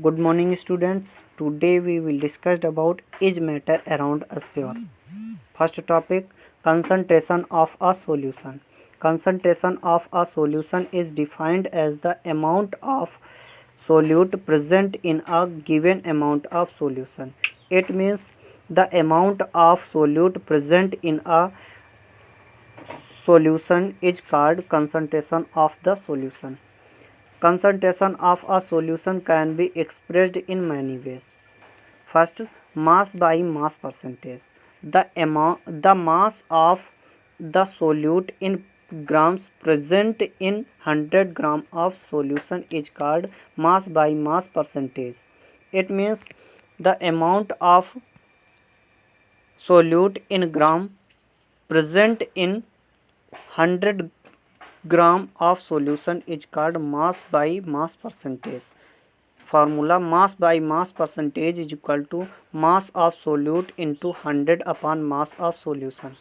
Good morning students. Today we will discuss about is matter around us pure. First topic, concentration of a solution. Concentration of a solution is defined as the amount of solute present in a given amount of solution. It means the amount of solute present in a solution is called concentration of the solution. Concentration of a solution can be expressed in many ways. First, mass by mass percentage. The mass of the solute in grams present in 100 gram of solution is called mass by mass percentage. It means the amount of solute in gram present in 100 gram of solution is called mass by mass percentage. Formula: mass by mass percentage is equal to mass of solute into 100 upon mass of solution.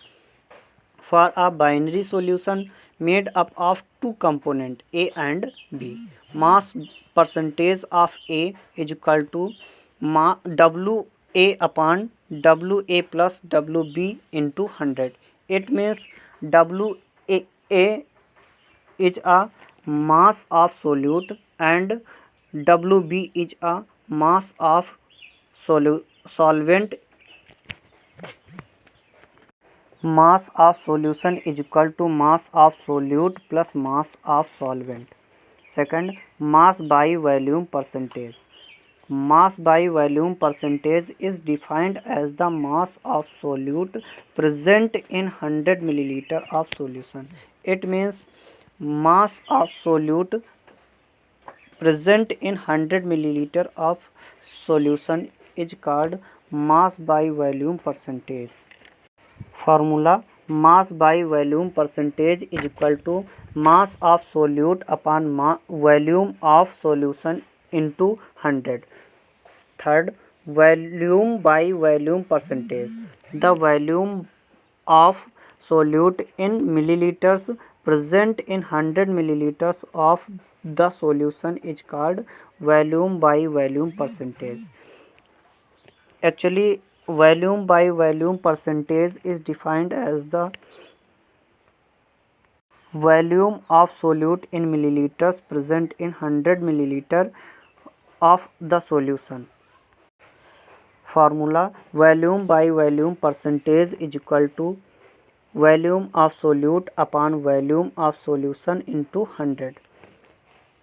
For a binary solution made up of two components A and B, mass percentage of A is equal to WA upon WA plus WB into 100. It means WA is a mass of solute and WB is a mass of solvent. Mass of solution is equal to mass of solute plus mass of solvent. Second, mass by volume percentage. Mass by volume percentage is defined as the mass of solute present in 100 milliliter of solution. It means mass of solute present in 100 milliliter of solution is called mass by volume percentage. Formula: mass by volume percentage is equal to mass of solute upon volume of solution into 100. Third, volume by volume percentage. The volume of solute in milliliters present in 100 milliliters of the solution is called volume by volume percentage. Actually, volume by volume percentage is defined as the volume of solute in milliliters present in 100 milliliter of the solution. Formula: volume by volume percentage is equal to volume of solute upon volume of solution into 100.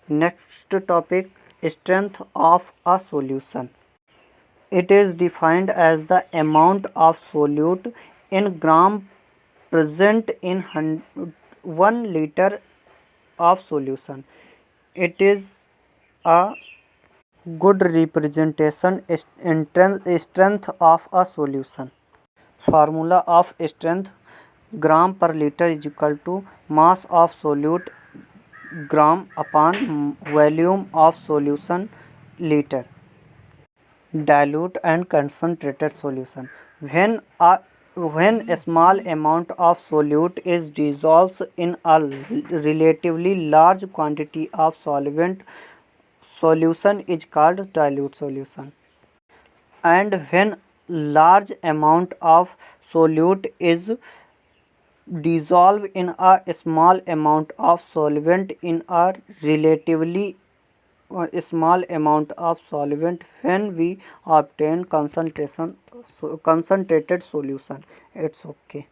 Next topic, strength of a solution. It is defined as the amount of solute in gram present in 1 liter of solution. It is a good representation strength of a solution. Formula of strength: gram per liter is equal to mass of solute gram upon volume of solution liter. Dilute and concentrated solution. When a small amount of solute is dissolved in a relatively large quantity of solvent, solution is called dilute solution. And when large amount of solute is dissolved in a small amount of solvent in a relatively small amount of solvent, when we obtain concentrated solution, it's okay.